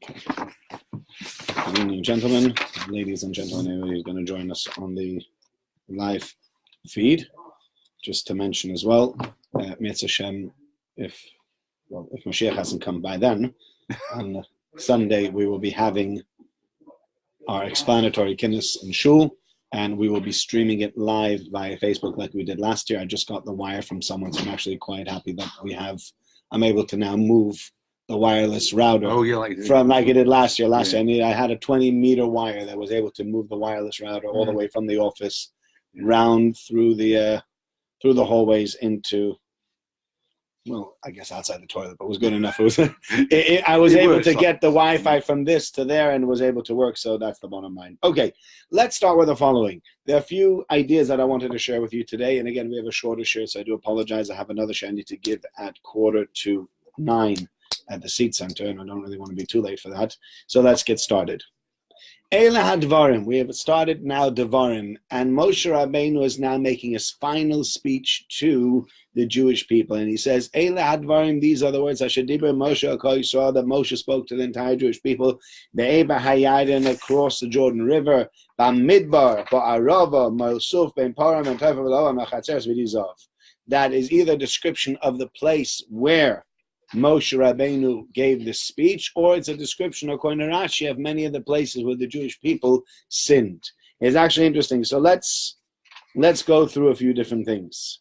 Good evening, gentlemen, ladies and gentlemen, anybody who's going to join us on the live feed. Just to mention as well, Mitzvah Shem, if Mashiach hasn't come by then, on Sunday we will be having our explanatory kinnis in Shul, and we will be streaming it live via Facebook like we did last year. I just got the wire from someone, so I'm actually quite happy that I'm able to now move the wireless router from like I did last year. Last year, I had a 20-meter wire that was able to move the wireless router all the way from the office round through the hallways into, well, I guess outside the toilet, but it was good enough. It was I was able to get the Wi-Fi from this to there and was able to work, so that's the bottom line. Okay, let's start with the following. There are a few ideas that I wanted to share with you today, and again, we have a shorter share, so I do apologize. I have another share I need to give at 8:45 at the seat center, and I don't really want to be too late for that. So let's get started. Eila Devarim. We have started now Devarim, and Moshe Rabbeinu is now making his final speech to the Jewish people, and he says, Eila Devarim. These are the words Hashadibur Moshe Kol Yisrael, that Moshe spoke to the entire Jewish people. Be'eba Hayarden, across the Jordan River, Bamidbar, Ba'arava, Mosuf, Ben Param, and Tefah V'Loam, Achatzeres V'Dizov. That is either a description of the place where Moshe Rabbeinu gave this speech, or it's a description, according to Rashi, of many of the places where the Jewish people sinned. It's actually interesting. So let's go through a few different things.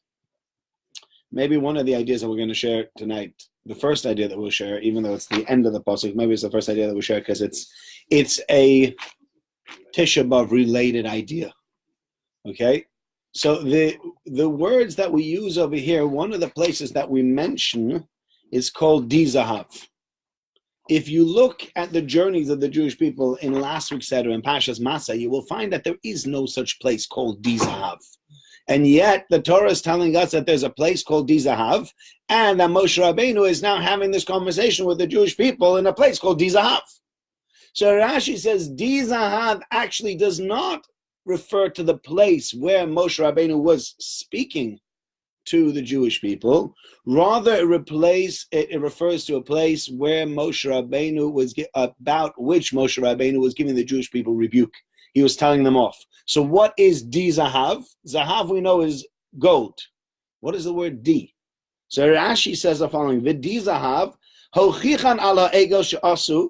Maybe one of the ideas that we're going to share tonight, the first idea that we'll share, even though it's the end of the pasuk, maybe it's the first idea that we'll share because it's a Tisha B'Av related idea. Okay? So the words that we use over here, one of the places that we mention is called Dizahav. If you look at the journeys of the Jewish people in last week's Seder and Parashas Masa, you will find that there is no such place called Dizahav. And yet the Torah is telling us that there's a place called Dizahav, and that Moshe Rabbeinu is now having this conversation with the Jewish people in a place called Dizahav. So Rashi says Dizahav actually does not refer to the place where Moshe Rabbeinu was speaking to the Jewish people. Rather, it refers to a place where Moshe Rabbeinu was, about which Moshe Rabbeinu was giving the Jewish people rebuke. He was telling them off. So what is Di Zahav? Zahav we know is gold. What is the word Di? So Rashi says the following: V'Di Zahav hochichan ala egel she'asu.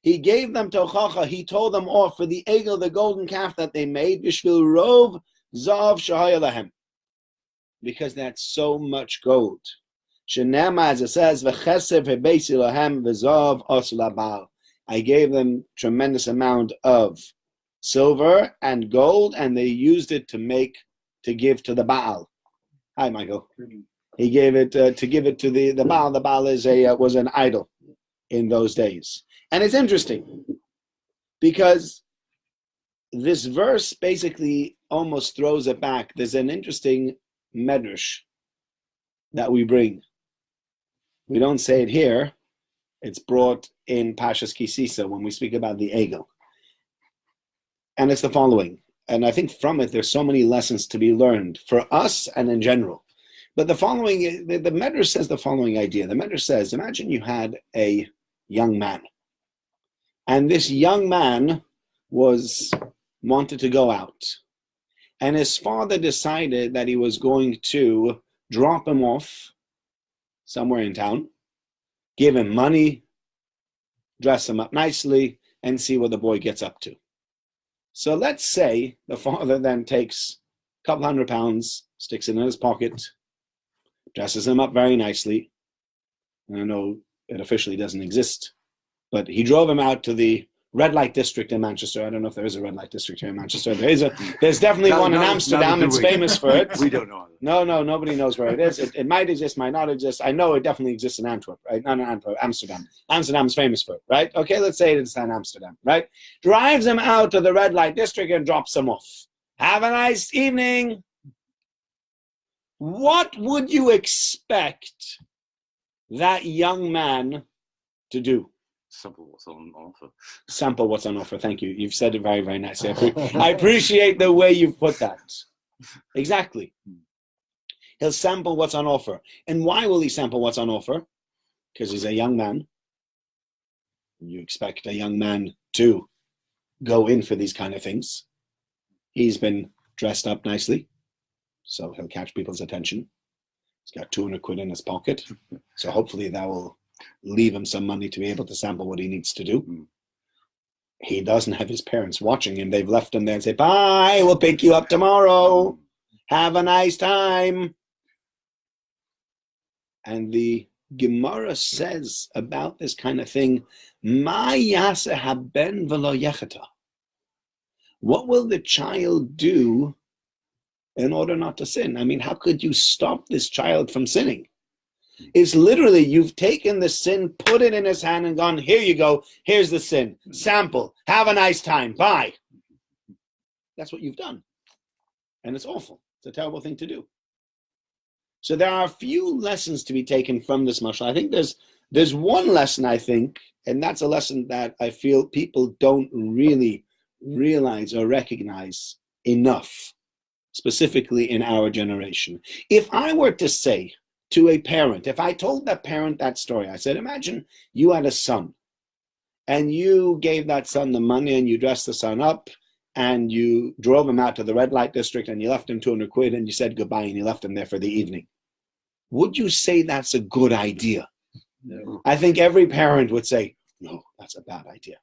He gave them tochacha. He told them off for the egel, the golden calf that they made. B'shvil rov zav shahaya lahem. Because that's so much gold. Shenema, as it says, v'chesev hebeisi lahem v'zav asu labal. I gave them tremendous amount of silver and gold, and they used it to give to the Baal. Hi, Michael. He gave it to give it to the Baal. The Baal was an idol in those days. And it's interesting because this verse basically almost throws it back. There's an interesting medrash that we bring. We don't say it here. It's brought in Pashas Kisisa when we speak about the Egel. And it's the following. And I think from it, there's so many lessons to be learned for us and in general. But the following, the medrash says the following idea. The medrash says, imagine you had a young man. And this young man wanted to go out. And his father decided that he was going to drop him off somewhere in town, give him money, dress him up nicely, and see what the boy gets up to. So let's say the father then takes a couple £100, sticks it in his pocket, dresses him up very nicely. And I know it officially doesn't exist, but he drove him out to the red light district in Manchester. I don't know if there is a red light district here in Manchester. There's definitely one in Amsterdam. It's famous for it. We don't know. No, nobody knows where it is. It might exist, might not exist. I know it definitely exists in Antwerp, right? Not in Antwerp, Amsterdam. Amsterdam is famous for it, right? Okay, let's say it's in Amsterdam, right? Drives him out to the red light district and drops him off. Have a nice evening. What would you expect that young man to do? Sample what's on offer. Sample what's on offer. Thank you. You've said it very, very nicely. I appreciate the way you've put that. Exactly. He'll sample what's on offer. And why will he sample what's on offer? Because he's a young man. You expect a young man to go in for these kind of things. He's been dressed up nicely, so he'll catch people's attention. He's got 200 quid in his pocket, so hopefully that will leave him some money to be able to sample what he needs to do. He doesn't have his parents watching him. They've left him there and say, bye, we'll pick you up tomorrow. Have a nice time. And the Gemara says about this kind of thing, Ma yaseh haben v'lo yecheta. What will the child do in order not to sin? I mean, how could you stop this child from sinning? It's literally, you've taken the sin, put it in his hand and gone, here you go, here's the sin. Sample, have a nice time, bye. That's what you've done. And it's awful. It's a terrible thing to do. So there are a few lessons to be taken from this mashal. I think there's one lesson, I think, and that's a lesson that I feel people don't really realize or recognize enough, specifically in our generation. If I were to say to a parent, if I told that parent that story, I said, imagine you had a son and you gave that son the money and you dressed the son up and you drove him out to the red light district and you left him 200 quid and you said goodbye and you left him there for the evening. Would you say that's a good idea? No. I think every parent would say, no, that's a bad idea.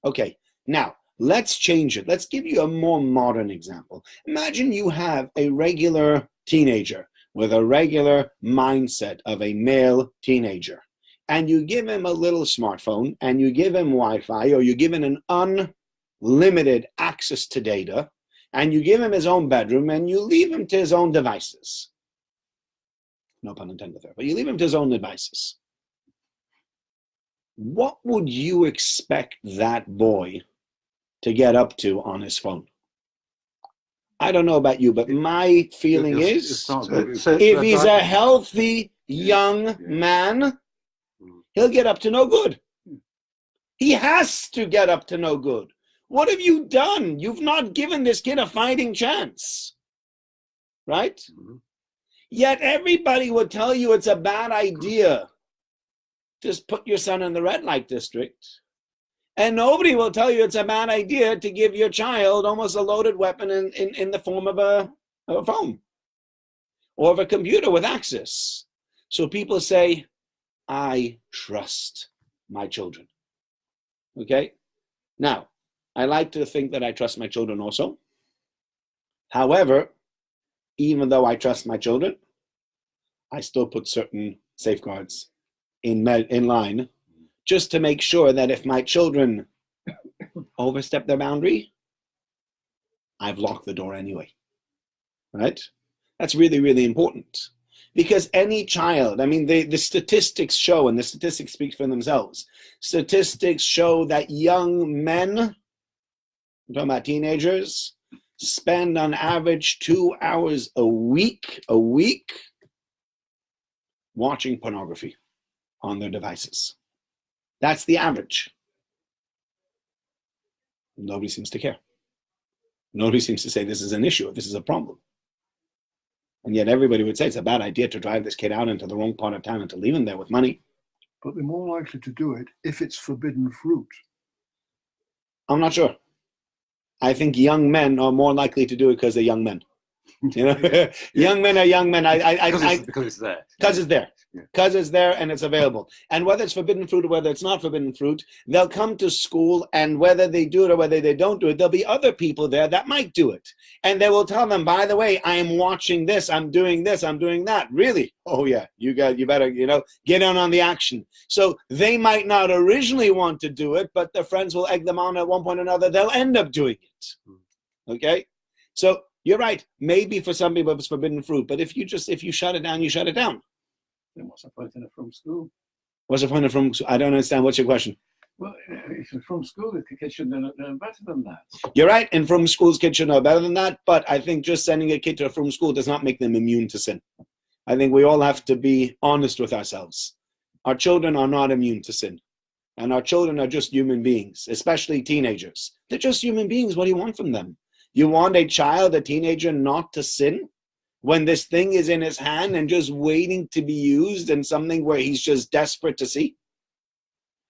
Okay, now let's change it. Let's give you a more modern example. Imagine you have a regular teenager with a regular mindset of a male teenager, and you give him a little smartphone, and you give him Wi-Fi, or you give him an unlimited access to data, and you give him his own bedroom, and you leave him to his own devices. No pun intended there, but you leave him to his own devices. What would you expect that boy to get up to on his phone? I don't know about you, but my feeling is, if he's a healthy young man, he'll get up to no good. He has to get up to no good. What have you done? You've not given this kid a fighting chance, right? Yet everybody would tell you it's a bad idea. Just put your son in the red light district. And nobody will tell you it's a bad idea to give your child almost a loaded weapon in the form of a phone or of a computer with access. So people say, I trust my children. Okay? Now, I like to think that I trust my children also. However, even though I trust my children, I still put certain safeguards in line, just to make sure that if my children overstep their boundary, I've locked the door anyway, right? That's really, really important. Because any child, I mean, the statistics show, and the statistics speak for themselves, statistics show that young men, I'm talking about teenagers, spend on average 2 hours a week watching pornography on their devices. That's the average. Nobody seems to care. Nobody seems to say this is an issue, this is a problem. And yet everybody would say it's a bad idea to drive this kid out into the wrong part of town and to leave him there with money. But they're more likely to do it if it's forbidden fruit. I'm not sure. I think young men are more likely to do it because they're young men. You know, young men are young men. Because it's there. Because it's there. Yeah. Because it's there and it's available. And whether it's forbidden fruit or whether it's not forbidden fruit, they'll come to school, and whether they do it or whether they don't do it, there'll be other people there that might do it. And they will tell them, by the way, I am watching this, I'm doing this, I'm doing that. Really? Oh yeah, you better, get on the action. So they might not originally want to do it, but their friends will egg them on at one point or another. They'll end up doing it. Okay? So you're right. Maybe for some people it's forbidden fruit, but if you shut it down, you shut it down. Then what's the point in it from school? What's the point of from school? I don't understand. What's your question? Well, if it's from school, the kids should know better than that. You're right. And from schools, kids should know better than that. But I think just sending a kid to a from school does not make them immune to sin. I think we all have to be honest with ourselves. Our children are not immune to sin. And our children are just human beings, especially teenagers. They're just human beings. What do you want from them? You want a teenager not to sin? When this thing is in his hand and just waiting to be used, and something where he's just desperate to see?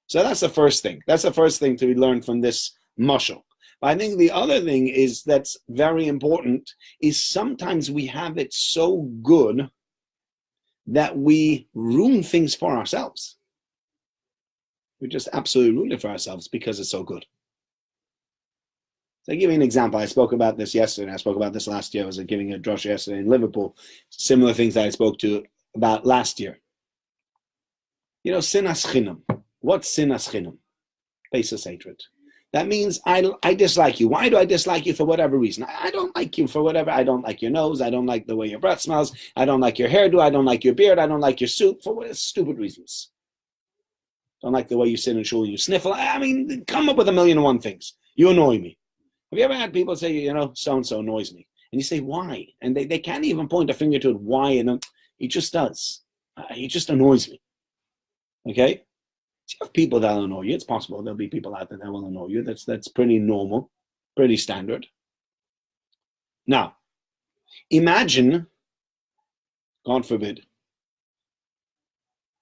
So that's the first thing. That's the first thing to be learned from this mashal. But I think the other thing is that's very important is sometimes we have it so good that we ruin things for ourselves. We just absolutely ruin it for ourselves because it's so good. So I'll give you an example. I spoke about this yesterday. I spoke about this last year. I was giving a drasha yesterday in Liverpool. Similar things that I spoke to about last year. You know, sinas chinam. What's sinas chinam? Basis hatred. That means I dislike you. Why do I dislike you? For whatever reason. I don't like you for whatever. I don't like your nose. I don't like the way your breath smells. I don't like your hairdo. I don't like your beard. I don't like your suit for stupid reasons. Don't like the way you sit in shul and you sniffle. I mean, come up with 1,000,001 things. You annoy me. Have you ever had people say, you know, so-and-so annoys me? And you say, why? And they can't even point a finger to it. Why? And he just does. He just annoys me. Okay? So you have people that will annoy you. It's possible there'll be people out there that will annoy you. That's pretty normal, pretty standard. Now, imagine, God forbid,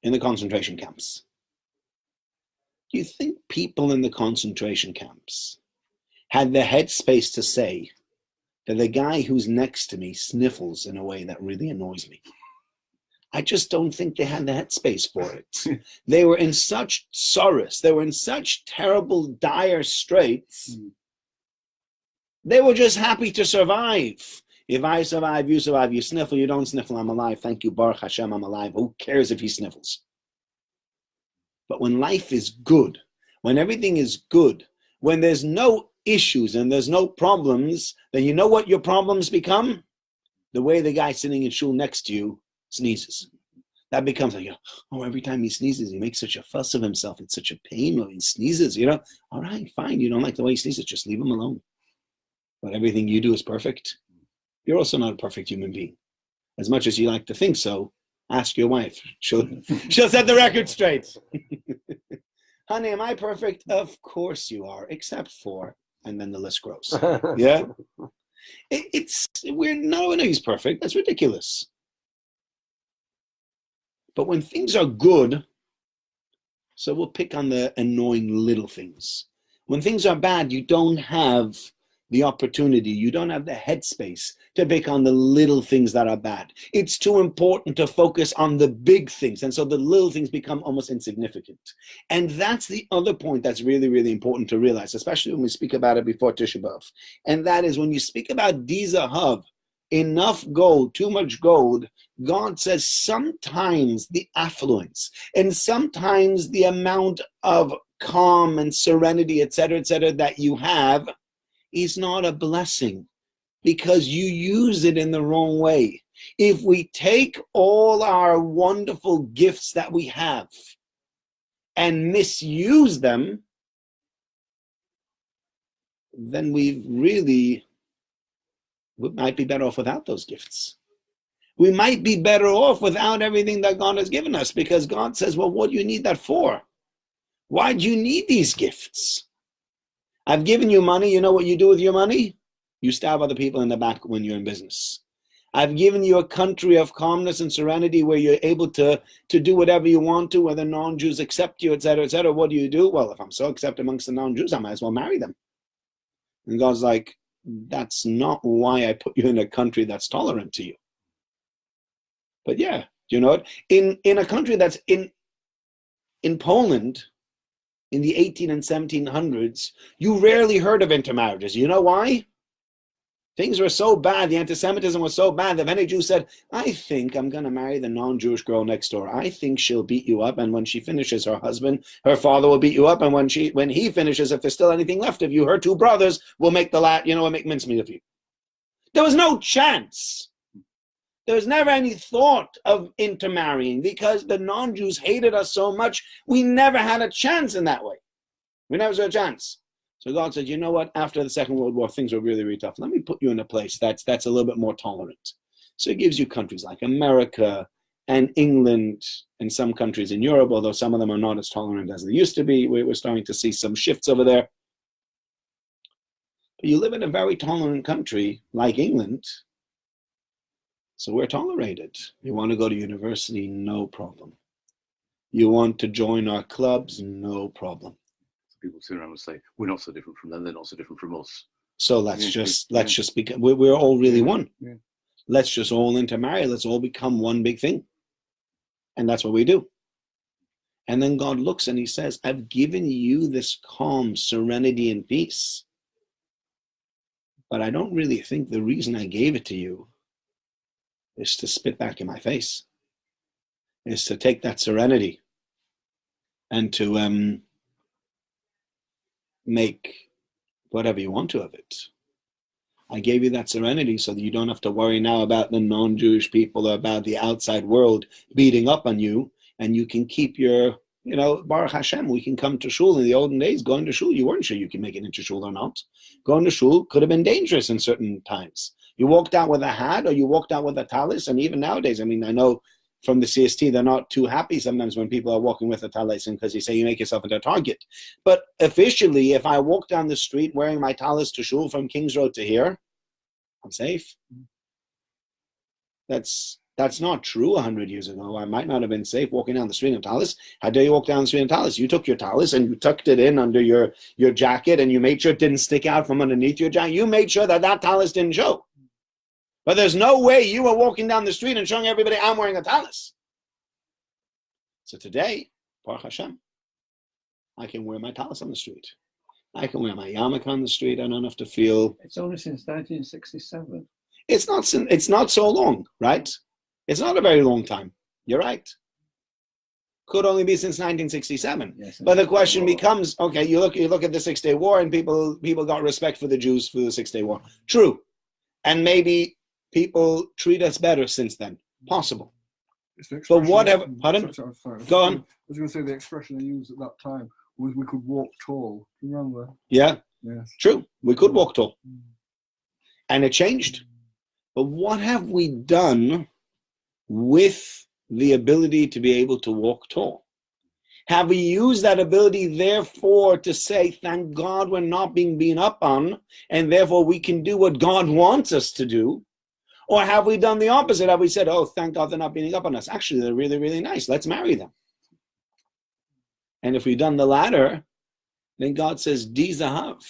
in the concentration camps. Do you think people in the concentration camps had the headspace to say that the guy who's next to me sniffles in a way that really annoys me? I just don't think they had the headspace for it. They were in such sorrows. They were in such terrible, dire straits. They were just happy to survive. If I survive, you survive. You sniffle, you don't sniffle, I'm alive. Thank you, Baruch Hashem, I'm alive. Who cares if he sniffles? But when life is good, when everything is good, when there's no issues and there's no problems, then you know what your problems become? The way the guy sitting in shul next to you sneezes. That becomes like, oh, every time he sneezes, he makes such a fuss of himself. It's such a pain when he sneezes, you know. All right, fine. You don't like the way he sneezes, just leave him alone. But everything you do is perfect. You're also not a perfect human being. As much as you like to think so, ask your wife. She'll set the record straight. Honey, am I perfect? Of course you are, except for, and then the list grows. Yeah? Nobody's perfect. That's ridiculous. But when things are good, so we'll pick on the annoying little things. When things are bad, you don't have the opportunity, you don't have the headspace to pick on the little things that are bad. It's too important to focus on the big things. And so the little things become almost insignificant. And that's the other point that's really, really important to realize, especially when we speak about it before Tisha B'Av. And that is when you speak about Dizahav, enough gold, too much gold, God says sometimes the affluence and sometimes the amount of calm and serenity, etc., that you have is not a blessing because you use it in the wrong way. If we take all our wonderful gifts that we have and misuse them, then we might be better off without those gifts. We might be better off without everything that God has given us because God says, well, what do you need that for? Why do you need these gifts? I've given you money. You know what you do with your money? You stab other people in the back when you're in business. I've given you a country of calmness and serenity where you're able to do whatever you want to, whether non-Jews accept you, etc., etc. What do? Well, if I'm so accepted amongst the non-Jews, I might as well marry them. And God's like, that's not why I put you in a country that's tolerant to you. But yeah, you know what? In a country that's in Poland, in the 18 and 1700s, you rarely heard of intermarriages. You know why? Things were so bad, the anti-Semitism was so bad that if any Jew said, I think I'm going to marry the non-Jewish girl next door. I think she'll beat you up, and when she finishes, her father will beat you up, and when he finishes, if there's still anything left of you, her two brothers will make make mincemeat of you. There was no chance. There was never any thought of intermarrying because the non-Jews hated us so much, we never had a chance in that way. We never had a chance. So God said, you know what? After the Second World War, things were really, really tough. Let me put you in a place that's a little bit more tolerant. So it gives you countries like America and England and some countries in Europe, although some of them are not as tolerant as they used to be. We're starting to see some shifts over there. But you live in a very tolerant country like England, so we're tolerated. You want to go to university, no problem. You want to join our clubs? No problem. People sit around and say, we're not so different from them, they're not so different from us. So let's just become, we're all really one. Yeah. Let's just all intermarry. Let's all become one big thing. And that's what we do. And then God looks and he says, I've given you this calm, serenity, and peace. But I don't really think the reason I gave it to you is to spit back in my face, is to take that serenity and to make whatever you want to of it. I gave you that serenity so that you don't have to worry now about the non-Jewish people or about the outside world beating up on you, and you can keep your, Baruch Hashem, we can come to shul. In the olden days, going to shul, you weren't sure you can make it into shul or not. Going to shul could have been dangerous in certain times. You walked out with a hat or you walked out with a talis, and even nowadays, I know from the CST, they're not too happy sometimes when people are walking with a talis, because you say you make yourself into a target. But officially, if I walk down the street wearing my talis to shul from King's Road to here, I'm safe. That's not true 100 years ago. I might not have been safe walking down the street in talis. How dare you walk down the street in talis? You took your talis and you tucked it in under your jacket, and you made sure it didn't stick out from underneath your jacket. You made sure that talis didn't show. But there's no way you were walking down the street and showing everybody I'm wearing a talis. So today, Baruch Hashem, I can wear my talis on the street. I can wear my yarmulke on the street. I don't have to feel. It's only since 1967. It's not so long, right? It's not a very long time. You're right. Could only be since 1967. Yes, but the question becomes, okay, you look at the 6-Day War, and people got respect for the Jews for the 6-Day War. True. And maybe people treat us better since then. Possible. But whatever. Pardon? Sorry. Go on. I was going to say the expression they used at that time was we could walk tall. Do you remember? Yeah. Yes. True. We could walk tall. And it changed. But what have we done with the ability to be able to walk tall? Have we used that ability, therefore, to say, thank God we're not being beaten up on, and therefore we can do what God wants us to do? Or have we done the opposite? Have we said, oh, thank God they're not beating up on us. Actually, they're really, really nice. Let's marry them. And if we've done the latter, then God says, Di Zahav.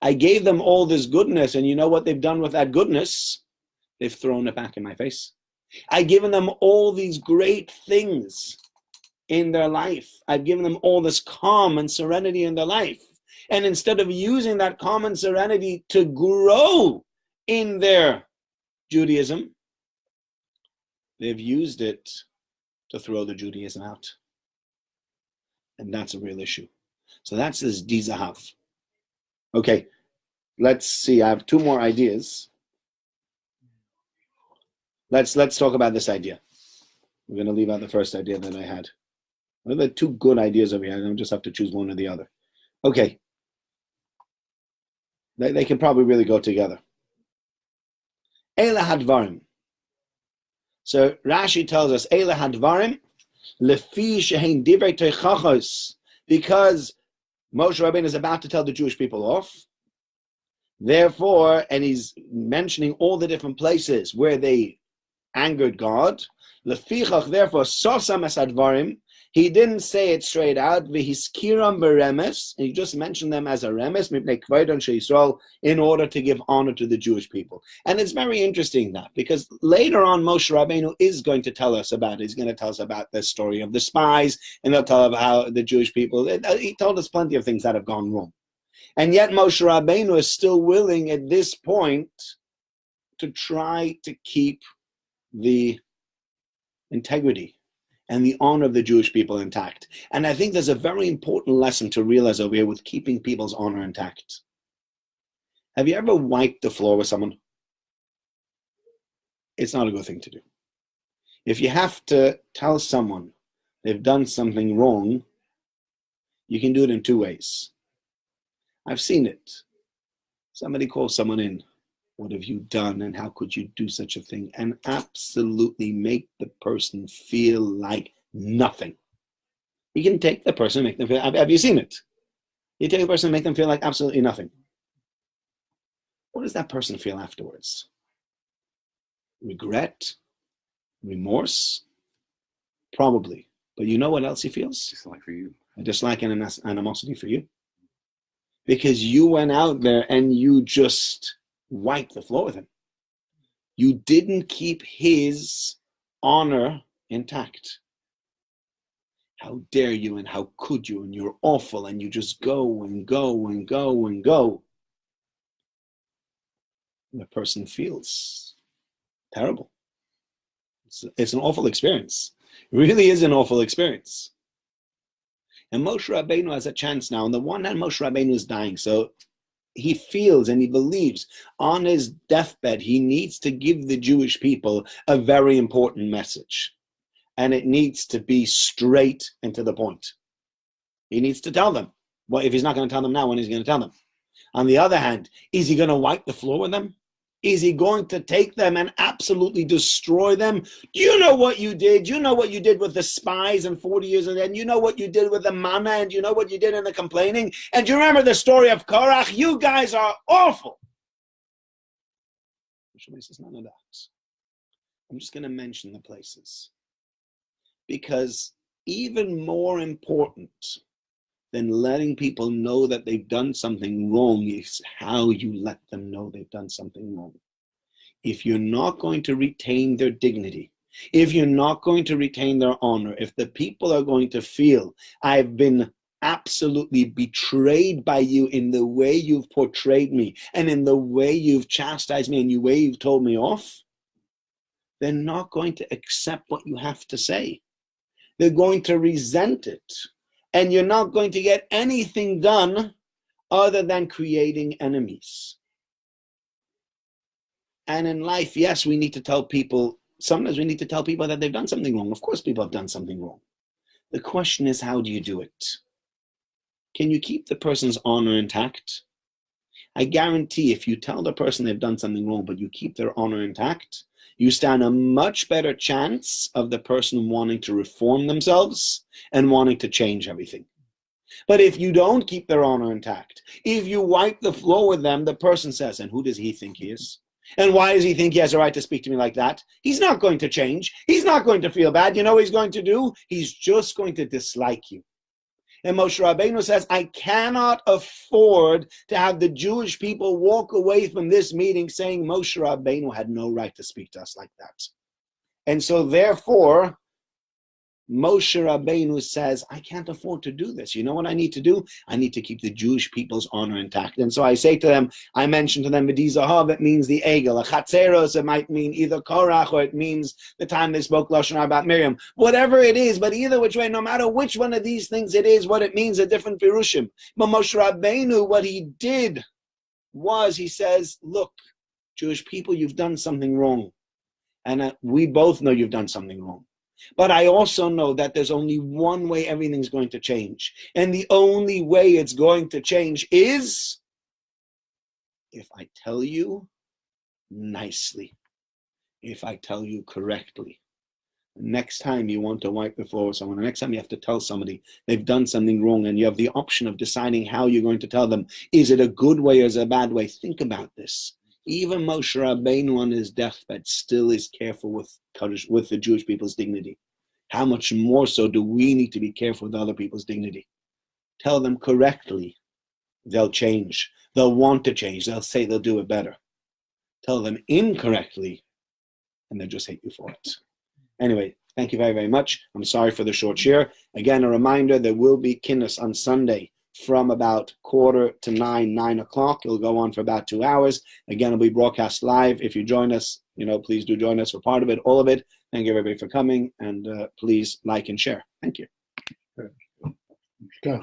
I gave them all this goodness, and you know what they've done with that goodness? They've thrown it back in my face. I've given them all these great things in their life. I've given them all this calm and serenity in their life. And instead of using that calm and serenity to grow in their Judaism, they've used it to throw the Judaism out. And that's a real issue. So that's this Di Zahav. Okay, let's see. I have two more ideas. Let's talk about this idea. We're going to leave out the first idea that I had. Well, there are two good ideas over here. I don't just have to choose one or the other. Okay. They can probably really go together. Eila hadvarim. So Rashi tells us, Eila hadvarim, lefi shehein divrei teichachos, because Moshe Rabbeinu is about to tell the Jewish people off. Therefore, and he's mentioning all the different places where they angered God. Lefichach, therefore, sosam es hadvarim. He didn't say it straight out. V'hiskiram beremes. He just mentioned them as a remes, mipnei kvod anshe Yisrael, in order to give honor to the Jewish people. And it's very interesting that, because later on Moshe Rabbeinu is going to tell us about it. He's going to tell us about the story of the spies, and they'll tell about how the Jewish people, he told us plenty of things that have gone wrong. And yet Moshe Rabbeinu is still willing at this point to try to keep the integrity and the honor of the Jewish people intact. And I think there's a very important lesson to realize over here with keeping people's honor intact. Have you ever wiped the floor with someone? It's not a good thing to do. If you have to tell someone they've done something wrong, you can do it in two ways. I've seen it. Somebody calls someone in. What have you done, and how could you do such a thing? And absolutely make the person feel like nothing. You can take the person, make them feel, have you seen it? You take a person and make them feel like absolutely nothing. What does that person feel afterwards? Regret? Remorse? Probably. But you know what else he feels? Dislike for you. A dislike and an animosity for you. Because you went out there and you just wiped the floor with him. You didn't keep his honor intact. How dare you, and how could you, and you're awful, and you just go and go and go and go. And the person feels terrible. It's an awful experience. It really is an awful experience. And Moshe Rabbeinu has a chance now. On the one hand, Moshe Rabbeinu is dying, so he feels and he believes on his deathbed he needs to give the Jewish people a very important message. And it needs to be straight and to the point. He needs to tell them. Well, if he's not going to tell them now, when is he going to tell them? On the other hand, is he going to wipe the floor with them? Is he going to take them and absolutely destroy them? You know what you did. You know what you did with the spies and 40 years, and then you know what you did with the manna, and you know what you did in the complaining. And you remember the story of Korach? You guys are awful. Moshe says none of that. I'm just going to mention the places. Because even more important than letting people know that they've done something wrong is how you let them know they've done something wrong. If you're not going to retain their dignity, if you're not going to retain their honor, if the people are going to feel, I've been absolutely betrayed by you in the way you've portrayed me and in the way you've chastised me and the way you've told me off, they're not going to accept what you have to say. They're going to resent it. And you're not going to get anything done other than creating enemies. And in life, yes, we need to tell people, sometimes we need to tell people that they've done something wrong. Of course, people have done something wrong. The question is, how do you do it? Can you keep the person's honor intact? I guarantee if you tell the person they've done something wrong, but you keep their honor intact, you stand a much better chance of the person wanting to reform themselves and wanting to change everything. But if you don't keep their honor intact, if you wipe the floor with them, the person says, and who does he think he is? And why does he think he has a right to speak to me like that? He's not going to change. He's not going to feel bad. You know what he's going to do? He's just going to dislike you. And Moshe Rabbeinu says, I cannot afford to have the Jewish people walk away from this meeting saying Moshe Rabbeinu had no right to speak to us like that. And so therefore, Moshe Rabbeinu says, I can't afford to do this. You know what I need to do? I need to keep the Jewish people's honor intact. And so I say to them, I mention to them, V'di Zahav, it means the Egel. A Chatzeros, it might mean either Korach, or it means the time they spoke Lashon Hara about Miriam. Whatever it is, but either which way, no matter which one of these things it is, what it means, a different Pirushim. But Moshe Rabbeinu, what he did was, he says, look, Jewish people, you've done something wrong. And we both know you've done something wrong. But I also know that there's only one way everything's going to change. And the only way it's going to change is if I tell you nicely, if I tell you correctly. Next time you want to wipe the floor with someone, the next time you have to tell somebody they've done something wrong, and you have the option of deciding how you're going to tell them, is it a good way or is it a bad way? Think about this. Even Moshe Rabbeinu on his deathbed still is careful with the Jewish people's dignity. How much more so do we need to be careful with other people's dignity? Tell them correctly, they'll change. They'll want to change. They'll say they'll do it better. Tell them incorrectly, and they'll just hate you for it. Anyway, thank you very, very much. I'm sorry for the short share. Again, a reminder, there will be Kinnis on Sunday from about 8:45, 9 o'clock. It'll go on for about 2 hours. Again, it'll be broadcast live. If you join us, please do join us for part of it, all of it. Thank you, everybody, for coming, and please like and share. Thank you. Okay.